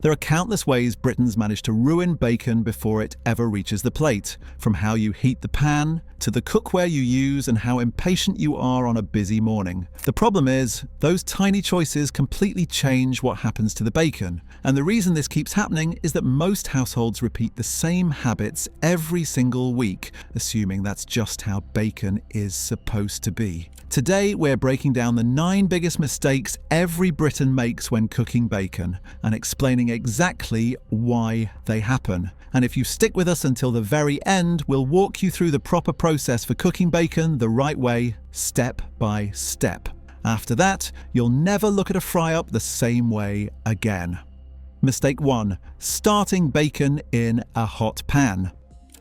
There are countless ways Britons manage to ruin bacon before it ever reaches the plate, from how you heat the pan, to the cookware you use and how impatient you are on a busy morning. The problem is, those tiny choices completely change what happens to the bacon, and the reason this keeps happening is that most households repeat the same habits every single week, assuming that's just how bacon is supposed to be. Today, we're breaking down the 9 biggest mistakes every Briton makes when cooking bacon and explaining exactly why they happen. And if you stick with us until the very end, we'll walk you through the proper process for cooking bacon the right way, step by step. After that, you'll never look at a fry-up the same way again. Mistake 1. Starting bacon in a hot pan.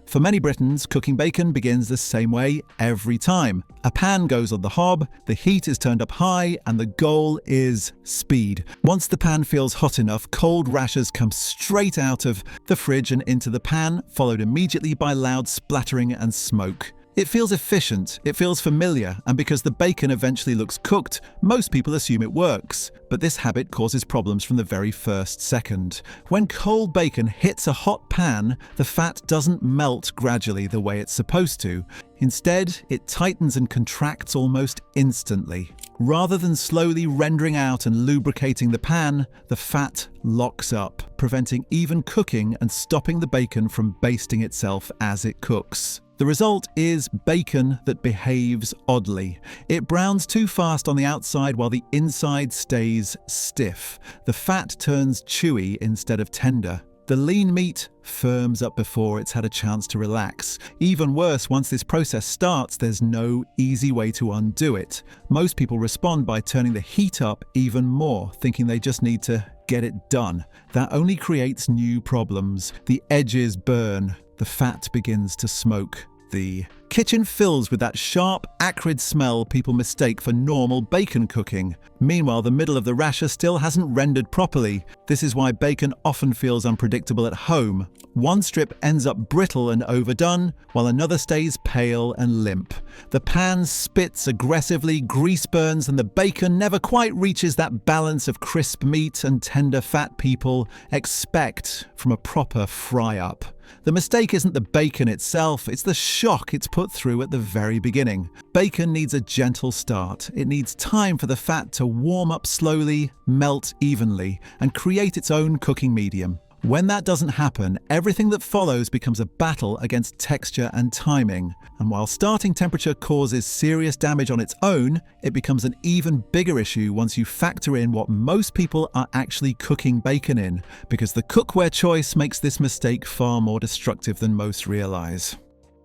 For many Britons, cooking bacon begins the same way every time. A pan goes on the hob, the heat is turned up high, and the goal is speed. Once the pan feels hot enough, cold rashers come straight out of the fridge and into the pan, followed immediately by loud splattering and smoke. It feels efficient, it feels familiar, and because the bacon eventually looks cooked, most people assume it works. But this habit causes problems from the very first second. When cold bacon hits a hot pan, the fat doesn't melt gradually the way it's supposed to. Instead, it tightens and contracts almost instantly. Rather than slowly rendering out and lubricating the pan, the fat locks up, preventing even cooking and stopping the bacon from basting itself as it cooks. The result is bacon that behaves oddly. It browns too fast on the outside while the inside stays stiff. The fat turns chewy instead of tender. The lean meat firms up before it's had a chance to relax. Even worse, once this process starts, there's no easy way to undo it. Most people respond by turning the heat up even more, thinking they just need to get it done. That only creates new problems. The edges burn. The fat begins to smoke. The kitchen fills with that sharp, acrid smell people mistake for normal bacon cooking. Meanwhile, the middle of the rasher still hasn't rendered properly. This is why bacon often feels unpredictable at home. One strip ends up brittle and overdone, while another stays pale and limp. The pan spits aggressively, grease burns, and the bacon never quite reaches that balance of crisp meat and tender fat people expect from a proper fry-up. The mistake isn't the bacon itself, it's the shock it's put through at the very beginning. Bacon needs a gentle start. It needs time for the fat to warm up slowly, melt evenly, and create its own cooking medium. When that doesn't happen, everything that follows becomes a battle against texture and timing. And while starting temperature causes serious damage on its own, it becomes an even bigger issue once you factor in what most people are actually cooking bacon in, because the cookware choice makes this mistake far more destructive than most realize.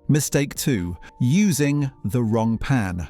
Mistake 2. Using the wrong pan.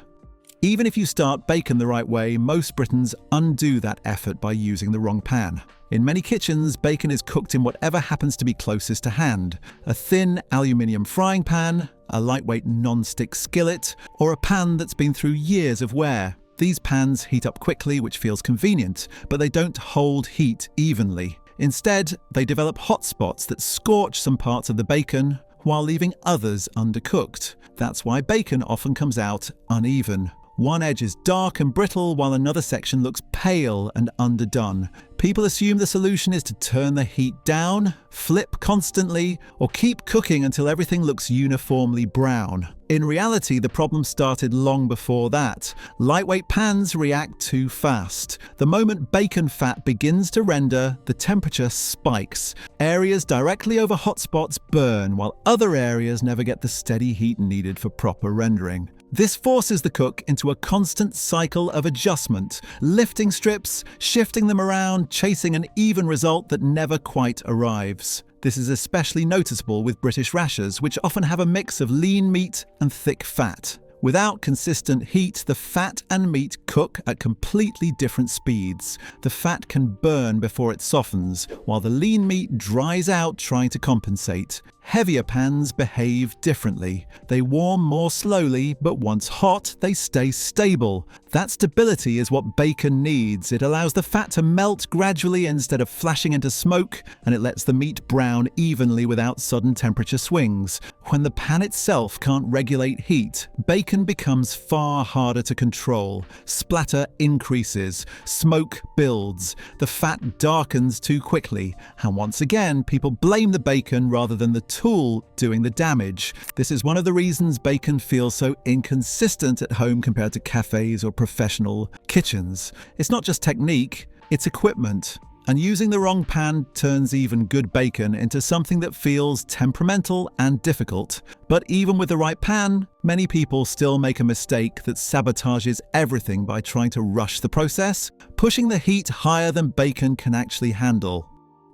Even if you start bacon the right way, most Britons undo that effort by using the wrong pan. In many kitchens, bacon is cooked in whatever happens to be closest to hand. A thin aluminium frying pan, a lightweight non-stick skillet, or a pan that's been through years of wear. These pans heat up quickly, which feels convenient, but they don't hold heat evenly. Instead, they develop hot spots that scorch some parts of the bacon while leaving others undercooked. That's why bacon often comes out uneven. One edge is dark and brittle while another section looks pale and underdone. People assume the solution is to turn the heat down, flip constantly, or keep cooking until everything looks uniformly brown. In reality, the problem started long before that. Lightweight pans react too fast. The moment bacon fat begins to render, the temperature spikes. Areas directly over hotspots burn, while other areas never get the steady heat needed for proper rendering. This forces the cook into a constant cycle of adjustment, lifting strips, shifting them around, chasing an even result that never quite arrives. This is especially noticeable with British rashers, which often have a mix of lean meat and thick fat. Without consistent heat, the fat and meat cook at completely different speeds. The fat can burn before it softens, while the lean meat dries out trying to compensate. Heavier pans behave differently. They warm more slowly, but once hot, they stay stable. That stability is what bacon needs. It allows the fat to melt gradually instead of flashing into smoke, and it lets the meat brown evenly without sudden temperature swings. When the pan itself can't regulate heat, bacon becomes far harder to control. Splatter increases, smoke builds, the fat darkens too quickly, and once again, people blame the bacon rather than the tool doing the damage. This is one of the reasons bacon feels so inconsistent at home compared to cafes or professional kitchens. It's not just technique, it's equipment. And using the wrong pan turns even good bacon into something that feels temperamental and difficult. But even with the right pan, many people still make a mistake that sabotages everything by trying to rush the process, pushing the heat higher than bacon can actually handle.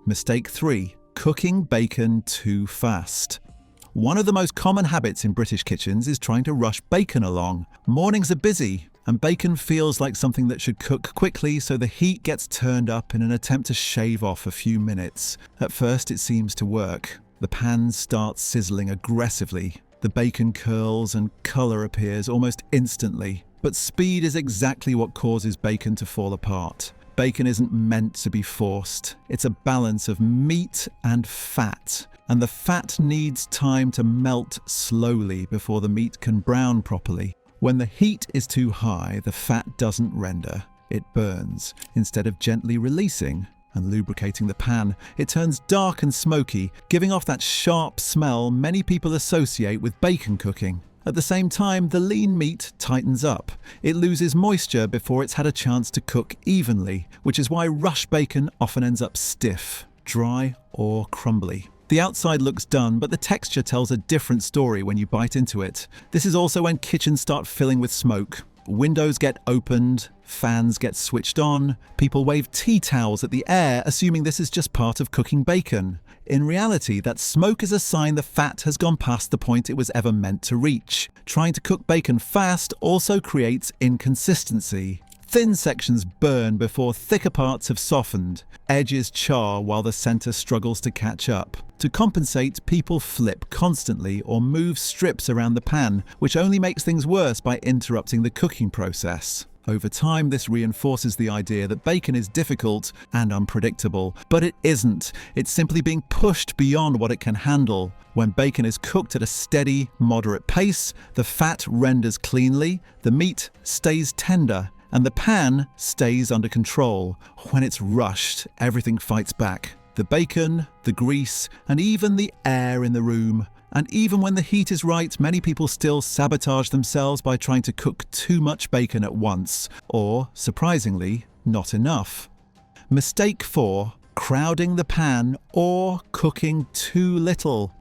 Mistake 3. Cooking bacon too fast. One of the most common habits in British kitchens is trying to rush bacon along. Mornings are busy, and bacon feels like something that should cook quickly, so the heat gets turned up in an attempt to shave off a few minutes. At first it seems to work. The pan starts sizzling aggressively. The bacon curls and colour appears almost instantly. But speed is exactly what causes bacon to fall apart. Bacon isn't meant to be forced. It's a balance of meat and fat. And the fat needs time to melt slowly before the meat can brown properly. When the heat is too high, the fat doesn't render. It burns. Instead of gently releasing and lubricating the pan, it turns dark and smoky, giving off that sharp smell many people associate with bacon cooking. At the same time, the lean meat tightens up. It loses moisture before it's had a chance to cook evenly, which is why rush bacon often ends up stiff, dry, or crumbly. The outside looks done, but the texture tells a different story when you bite into it. This is also when kitchens start filling with smoke. Windows get opened, fans get switched on, people wave tea towels at the air, assuming this is just part of cooking bacon. In reality, that smoke is a sign the fat has gone past the point it was ever meant to reach. Trying to cook bacon fast also creates inconsistency. Thin sections burn before thicker parts have softened. Edges char while the center struggles to catch up. To compensate, people flip constantly or move strips around the pan, which only makes things worse by interrupting the cooking process. Over time, this reinforces the idea that bacon is difficult and unpredictable, but it isn't. It's simply being pushed beyond what it can handle. When bacon is cooked at a steady, moderate pace, the fat renders cleanly, the meat stays tender, and the pan stays under control. When it's rushed, everything fights back. The bacon, the grease, and even the air in the room. And even when the heat is right, many people still sabotage themselves by trying to cook too much bacon at once, or, surprisingly, not enough. Mistake 4. Crowding the pan or cooking too little.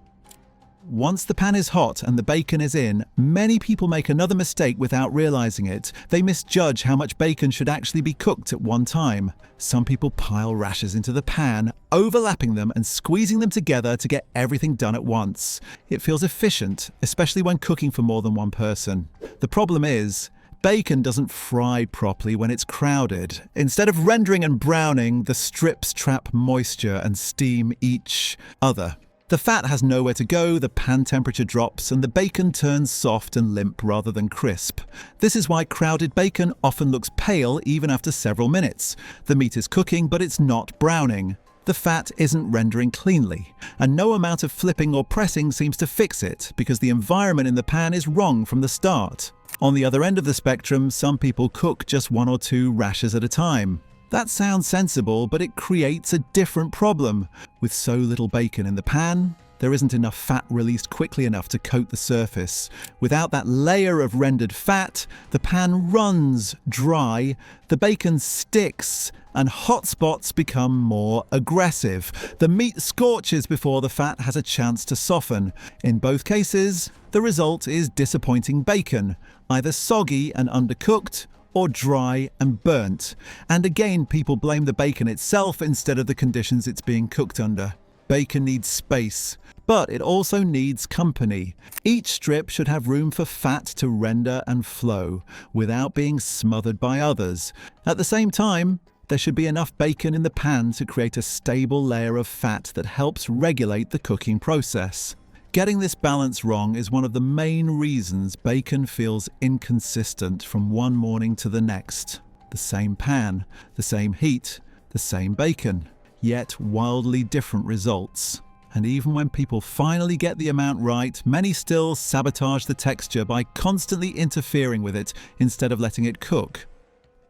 Once the pan is hot and the bacon is in, many people make another mistake without realizing it. They misjudge how much bacon should actually be cooked at one time. Some people pile rashers into the pan, overlapping them and squeezing them together to get everything done at once. It feels efficient, especially when cooking for more than one person. The problem is, bacon doesn't fry properly when it's crowded. Instead of rendering and browning, the strips trap moisture and steam each other. The fat has nowhere to go, the pan temperature drops, and the bacon turns soft and limp rather than crisp. This is why crowded bacon often looks pale even after several minutes. The meat is cooking, but it's not browning. The fat isn't rendering cleanly, and no amount of flipping or pressing seems to fix it because the environment in the pan is wrong from the start. On the other end of the spectrum, some people cook just 1 or 2 rashers at a time. That sounds sensible, but it creates a different problem. With so little bacon in the pan, there isn't enough fat released quickly enough to coat the surface. Without that layer of rendered fat, the pan runs dry, the bacon sticks, and hot spots become more aggressive. The meat scorches before the fat has a chance to soften. In both cases, the result is disappointing bacon, either soggy and undercooked, or dry and burnt. And again, people blame the bacon itself instead of the conditions it's being cooked under. Bacon needs space, but it also needs company. Each strip should have room for fat to render and flow, without being smothered by others. At the same time, there should be enough bacon in the pan to create a stable layer of fat that helps regulate the cooking process. Getting this balance wrong is one of the main reasons bacon feels inconsistent from one morning to the next. The same pan, the same heat, the same bacon, yet wildly different results. And even when people finally get the amount right, many still sabotage the texture by constantly interfering with it instead of letting it cook.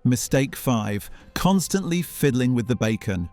Mistake 5. Constantly fiddling with the bacon.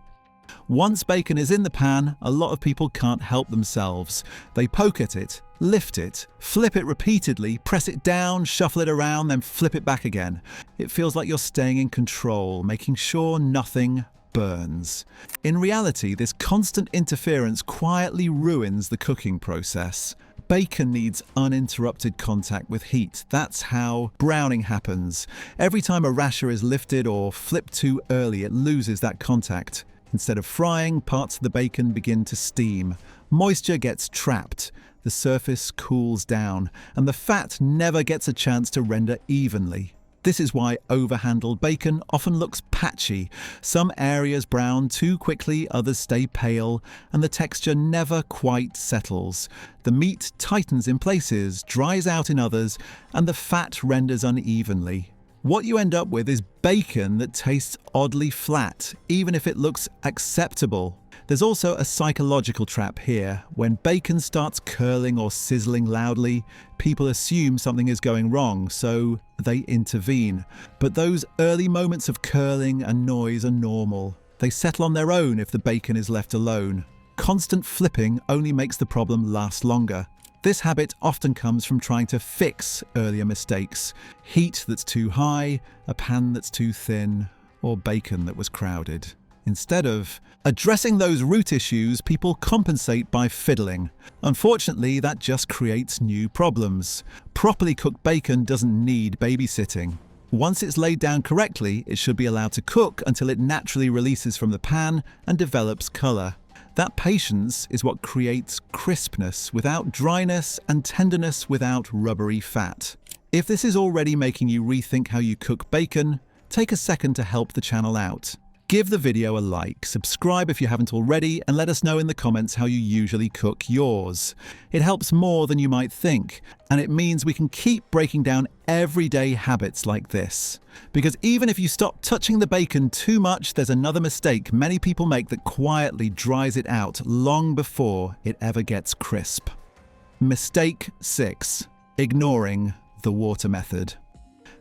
Once bacon is in the pan, a lot of people can't help themselves. They poke at it, lift it, flip it repeatedly, press it down, shuffle it around, then flip it back again. It feels like you're staying in control, making sure nothing burns. In reality, this constant interference quietly ruins the cooking process. Bacon needs uninterrupted contact with heat. That's how browning happens. Every time a rasher is lifted or flipped too early, it loses that contact. Instead of frying, parts of the bacon begin to steam. Moisture gets trapped, the surface cools down, and the fat never gets a chance to render evenly. This is why overhandled bacon often looks patchy. Some areas brown too quickly, others stay pale, and the texture never quite settles. The meat tightens in places, dries out in others, and the fat renders unevenly. What you end up with is bacon that tastes oddly flat, even if it looks acceptable. There's also a psychological trap here. When bacon starts curling or sizzling loudly, people assume something is going wrong, so they intervene. But those early moments of curling and noise are normal. They settle on their own if the bacon is left alone. Constant flipping only makes the problem last longer. This habit often comes from trying to fix earlier mistakes. Heat that's too high, a pan that's too thin, or bacon that was crowded. Instead of addressing those root issues, people compensate by fiddling. Unfortunately, that just creates new problems. Properly cooked bacon doesn't need babysitting. Once it's laid down correctly, it should be allowed to cook until it naturally releases from the pan and develops colour. That patience is what creates crispness without dryness and tenderness without rubbery fat. If this is already making you rethink how you cook bacon, take a second to help the channel out. Give the video a like, subscribe if you haven't already, and let us know in the comments how you usually cook yours. It helps more than you might think, and it means we can keep breaking down everyday habits like this. Because even if you stop touching the bacon too much, there's another mistake many people make that quietly dries it out long before it ever gets crisp. Mistake 6. Ignoring the water method.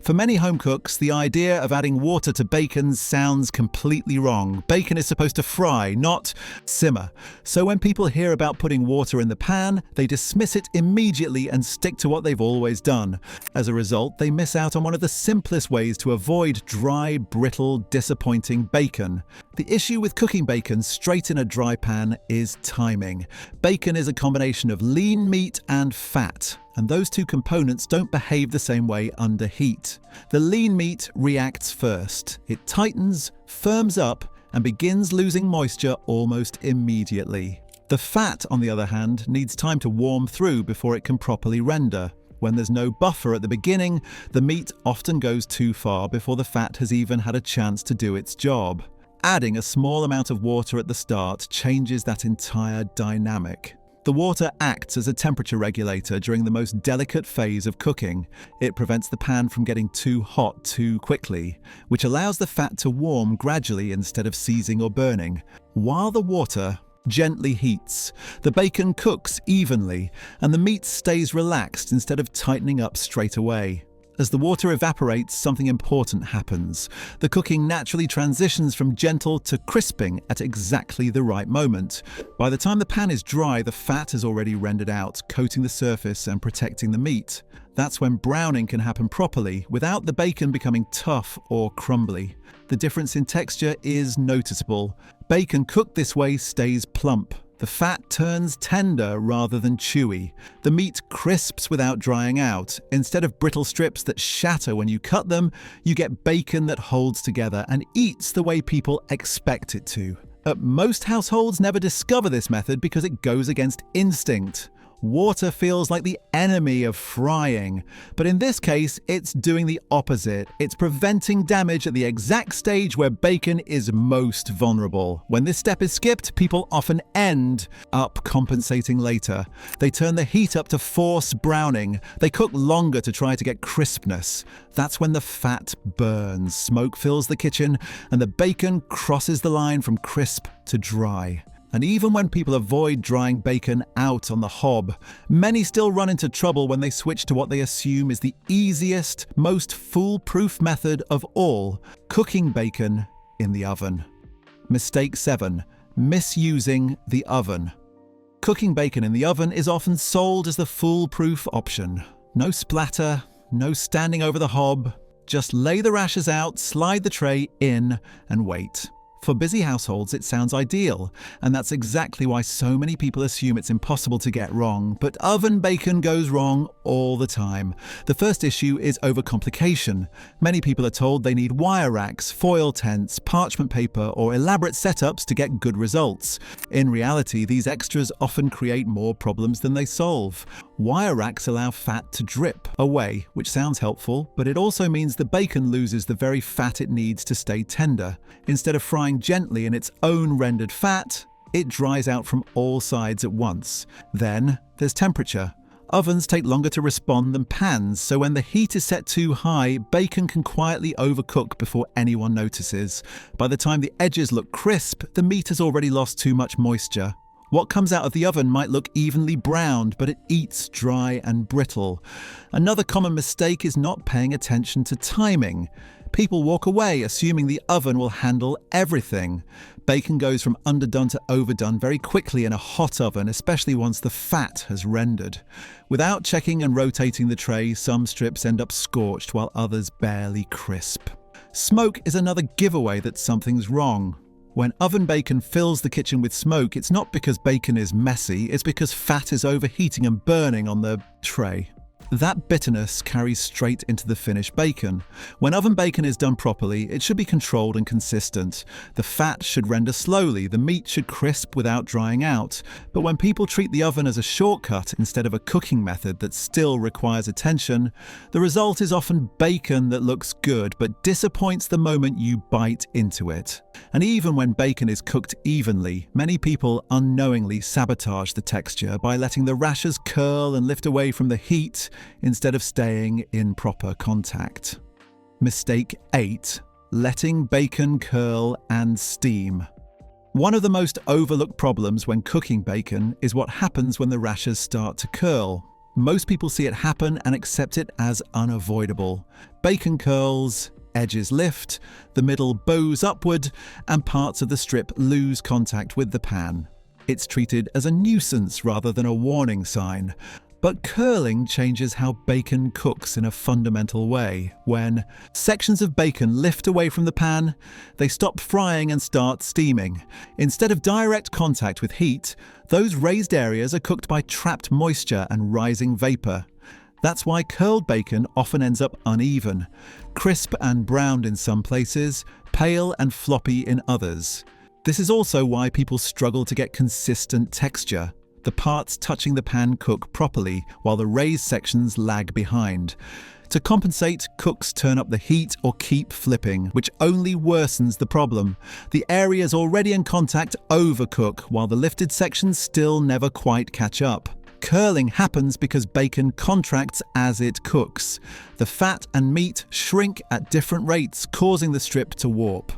For many home cooks, the idea of adding water to bacon sounds completely wrong. Bacon is supposed to fry, not simmer. So when people hear about putting water in the pan, they dismiss it immediately and stick to what they've always done. As a result, they miss out on one of the simplest ways to avoid dry, brittle, disappointing bacon. The issue with cooking bacon straight in a dry pan is timing. Bacon is a combination of lean meat and fat, and those two components don't behave the same way under heat. The lean meat reacts first. It tightens, firms up, and begins losing moisture almost immediately. The fat, on the other hand, needs time to warm through before it can properly render. When there's no buffer at the beginning, the meat often goes too far before the fat has even had a chance to do its job. Adding a small amount of water at the start changes that entire dynamic. The water acts as a temperature regulator during the most delicate phase of cooking. It prevents the pan from getting too hot too quickly, which allows the fat to warm gradually instead of seizing or burning. While the water gently heats, the bacon cooks evenly, and the meat stays relaxed instead of tightening up straight away. As the water evaporates, something important happens. The cooking naturally transitions from gentle to crisping at exactly the right moment. By the time the pan is dry, the fat has already rendered out, coating the surface and protecting the meat. That's when browning can happen properly, without the bacon becoming tough or crumbly. The difference in texture is noticeable. Bacon cooked this way stays plump. The fat turns tender rather than chewy. The meat crisps without drying out. Instead of brittle strips that shatter when you cut them, you get bacon that holds together and eats the way people expect it to. Most households never discover this method because it goes against instinct. Water feels like the enemy of frying, but in this case, it's doing the opposite. It's preventing damage at the exact stage where bacon is most vulnerable. When this step is skipped, people often end up compensating later. They turn the heat up to force browning. They cook longer to try to get crispness. That's when the fat burns, smoke fills the kitchen, and the bacon crosses the line from crisp to dry. And even when people avoid drying bacon out on the hob, many still run into trouble when they switch to what they assume is the easiest, most foolproof method of all: cooking bacon in the oven. Mistake 7. Misusing the oven. Cooking bacon in the oven is often sold as the foolproof option. No splatter, no standing over the hob. Just lay the rashers out, slide the tray in, and wait. For busy households, it sounds ideal, and that's exactly why so many people assume it's impossible to get wrong. But oven bacon goes wrong all the time. The first issue is overcomplication. Many people are told they need wire racks, foil tents, parchment paper, or elaborate setups to get good results. In reality, these extras often create more problems than they solve. Wire racks allow fat to drip away, which sounds helpful, but it also means the bacon loses the very fat it needs to stay tender. Instead of frying gently in its own rendered fat, it dries out from all sides at once. Then there's temperature. Ovens take longer to respond than pans, so when the heat is set too high, bacon can quietly overcook before anyone notices. By the time the edges look crisp, the meat has already lost too much moisture. What comes out of the oven might look evenly browned, but it eats dry and brittle. Another common mistake is not paying attention to timing. People walk away assuming the oven will handle everything. Bacon goes from underdone to overdone very quickly in a hot oven, especially once the fat has rendered. Without checking and rotating the tray, some strips end up scorched while others barely crisp. Smoke is another giveaway that something's wrong. When oven bacon fills the kitchen with smoke, it's not because bacon is messy, it's because fat is overheating and burning on the tray. That bitterness carries straight into the finished bacon. When oven bacon is done properly, it should be controlled and consistent. The fat should render slowly, the meat should crisp without drying out. But when people treat the oven as a shortcut instead of a cooking method that still requires attention, the result is often bacon that looks good but disappoints the moment you bite into it. And even when bacon is cooked evenly, many people unknowingly sabotage the texture by letting the rashers curl and lift away from the heat instead of staying in proper contact. Mistake 8. Letting bacon curl and steam. One of the most overlooked problems when cooking bacon is what happens when the rashers start to curl. Most people see it happen and accept it as unavoidable. Bacon curls, edges lift, the middle bows upward, and parts of the strip lose contact with the pan. It's treated as a nuisance rather than a warning sign. But curling changes how bacon cooks in a fundamental way. When sections of bacon lift away from the pan, they stop frying and start steaming. Instead of direct contact with heat, those raised areas are cooked by trapped moisture and rising vapor. That's why curled bacon often ends up uneven, crisp and browned in some places, pale and floppy in others. This is also why people struggle to get consistent texture. The parts touching the pan cook properly, while the raised sections lag behind. To compensate, cooks turn up the heat or keep flipping, which only worsens the problem. The areas already in contact overcook, while the lifted sections still never quite catch up. Curling happens because bacon contracts as it cooks. The fat and meat shrink at different rates, causing the strip to warp.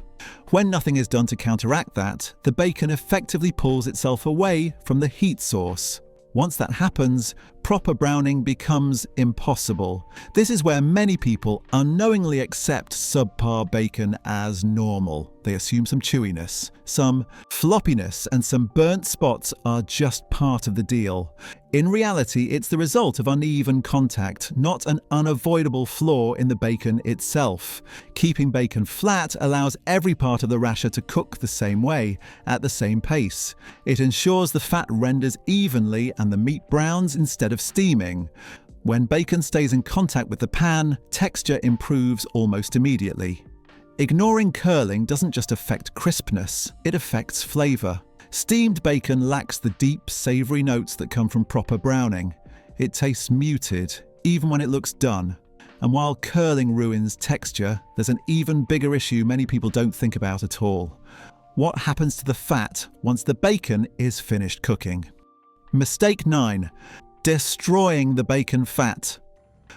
When nothing is done to counteract that, the bacon effectively pulls itself away from the heat source. Once that happens, proper browning becomes impossible. This is where many people unknowingly accept subpar bacon as normal. They assume some chewiness, some floppiness, and some burnt spots are just part of the deal. In reality, it's the result of uneven contact, not an unavoidable flaw in the bacon itself. Keeping bacon flat allows every part of the rasher to cook the same way, at the same pace. It ensures the fat renders evenly and the meat browns instead of steaming. When bacon stays in contact with the pan, texture improves almost immediately. Ignoring curling doesn't just affect crispness, it affects flavor. Steamed bacon lacks the deep, savoury notes that come from proper browning. It tastes muted, even when it looks done. And while curling ruins texture, there's an even bigger issue many people don't think about at all. What happens to the fat once the bacon is finished cooking? Mistake 9. Destroying the bacon fat.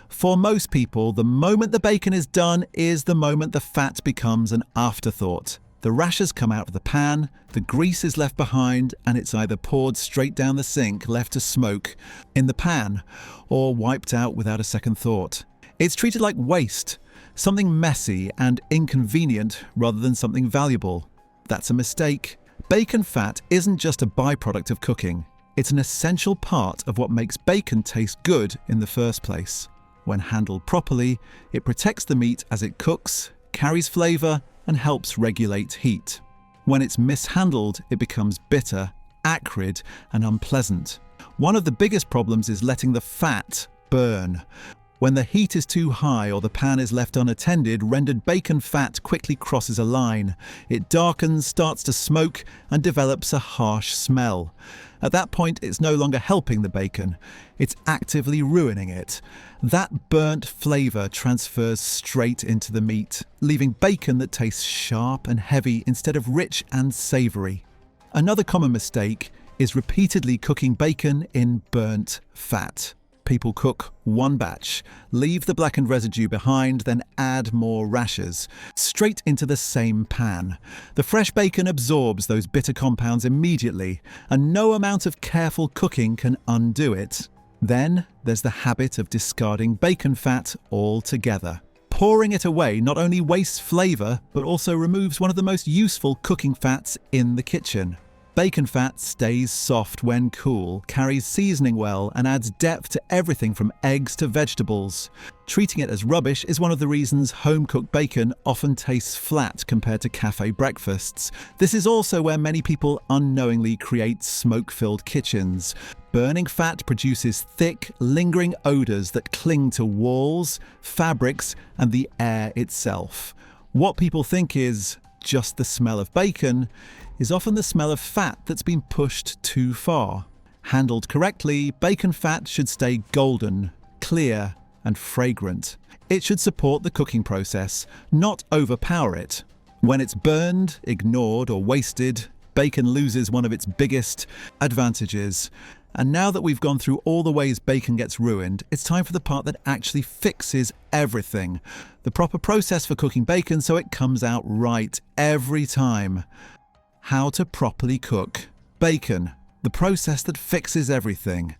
For most people, the moment the bacon is done is the moment the fat becomes an afterthought. The rashers come out of the pan, the grease is left behind, and it's either poured straight down the sink, left to smoke in the pan, or wiped out without a second thought. It's treated like waste, something messy and inconvenient rather than something valuable. That's a mistake. Bacon fat isn't just a byproduct of cooking. It's an essential part of what makes bacon taste good in the first place. When handled properly, it protects the meat as it cooks, carries flavour, and helps regulate heat. When it's mishandled, it becomes bitter, acrid, and unpleasant. One of the biggest problems is letting the fat burn. When the heat is too high or the pan is left unattended, rendered bacon fat quickly crosses a line. It darkens, starts to smoke, and develops a harsh smell. At that point, it's no longer helping the bacon. It's actively ruining it. That burnt flavour transfers straight into the meat, leaving bacon that tastes sharp and heavy instead of rich and savoury. Another common mistake is repeatedly cooking bacon in burnt fat. People cook one batch, leave the blackened residue behind, then add more rashers, straight into the same pan. The fresh bacon absorbs those bitter compounds immediately, and no amount of careful cooking can undo it. Then there's the habit of discarding bacon fat altogether. Pouring it away not only wastes flavour, but also removes one of the most useful cooking fats in the kitchen. Bacon fat stays soft when cool, carries seasoning well, and adds depth to everything from eggs to vegetables. Treating it as rubbish is one of the reasons home-cooked bacon often tastes flat compared to cafe breakfasts. This is also where many people unknowingly create smoke-filled kitchens. Burning fat produces thick, lingering odours that cling to walls, fabrics, and the air itself. What people think is just the smell of bacon is often the smell of fat that's been pushed too far. Handled correctly, bacon fat should stay golden, clear, and fragrant. It should support the cooking process, not overpower it. When it's burned, ignored, or wasted, bacon loses one of its biggest advantages. And now that we've gone through all the ways bacon gets ruined, it's time for the part that actually fixes everything. The proper process for cooking bacon so it comes out right every time. How to properly cook bacon, the process that fixes everything.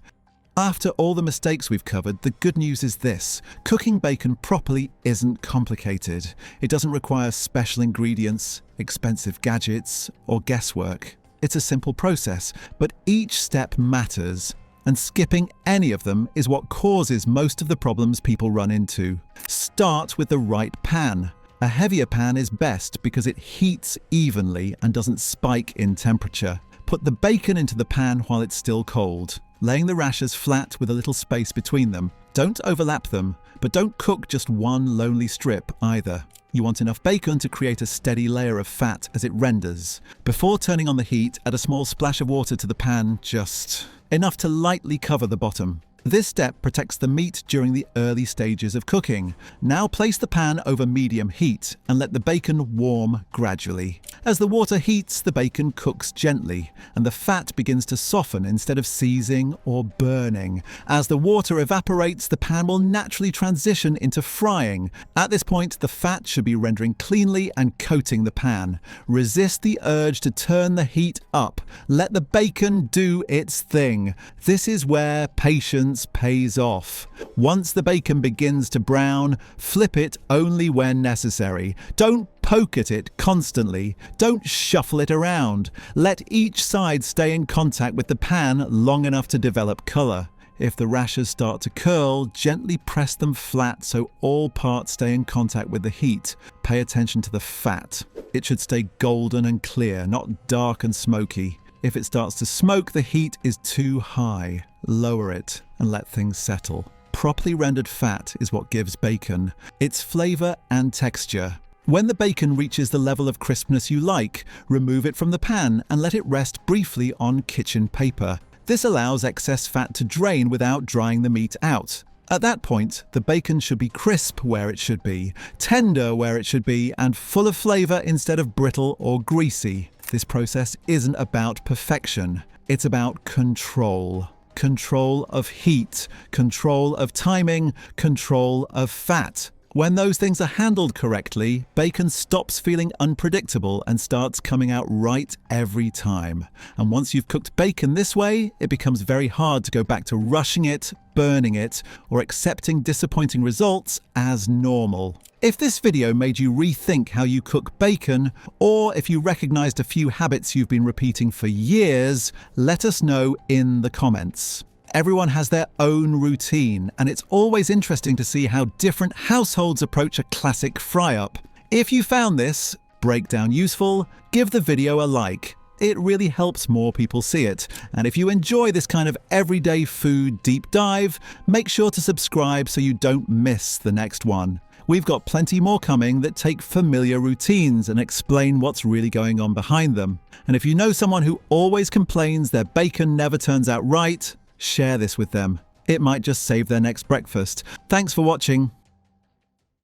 After all the mistakes we've covered, the good news is this: cooking bacon properly isn't complicated. It doesn't require special ingredients, expensive gadgets, or guesswork. It's a simple process, but each step matters, and skipping any of them is what causes most of the problems people run into. Start with the right pan. A heavier pan is best because it heats evenly and doesn't spike in temperature. Put the bacon into the pan while it's still cold, laying the rashers flat with a little space between them. Don't overlap them, but don't cook just one lonely strip either. You want enough bacon to create a steady layer of fat as it renders. Before turning on the heat, add a small splash of water to the pan, just enough to lightly cover the bottom. This step protects the meat during the early stages of cooking. Now place the pan over medium heat and let the bacon warm gradually. As the water heats, the bacon cooks gently and the fat begins to soften instead of seizing or burning. As the water evaporates, the pan will naturally transition into frying. At this point, the fat should be rendering cleanly and coating the pan. Resist the urge to turn the heat up. Let the bacon do its thing. This is where patience pays off. Once the bacon begins to brown, flip it only when necessary. Don't poke at it constantly. Don't shuffle it around. Let each side stay in contact with the pan long enough to develop colour. If the rashers start to curl, gently press them flat so all parts stay in contact with the heat. Pay attention to the fat. It should stay golden and clear, not dark and smoky. If it starts to smoke, the heat is too high. Lower it and let things settle. Properly rendered fat is what gives bacon its flavour and texture. When the bacon reaches the level of crispness you like, remove it from the pan and let it rest briefly on kitchen paper. This allows excess fat to drain without drying the meat out. At that point, the bacon should be crisp where it should be, tender where it should be, and full of flavor instead of brittle or greasy. This process isn't about perfection. It's about control. Control of heat, control of timing, control of fat. When those things are handled correctly, bacon stops feeling unpredictable and starts coming out right every time. And once you've cooked bacon this way, it becomes very hard to go back to rushing it, burning it, or accepting disappointing results as normal. If this video made you rethink how you cook bacon, or if you recognized a few habits you've been repeating for years, let us know in the comments. Everyone has their own routine, and it's always interesting to see how different households approach a classic fry-up. If you found this breakdown useful, give the video a like. It really helps more people see it. And if you enjoy this kind of everyday food deep dive, make sure to subscribe so you don't miss the next one. We've got plenty more coming that take familiar routines and explain what's really going on behind them. And if you know someone who always complains their bacon never turns out right, share this with them. It might just save their next breakfast. Thanks for watching.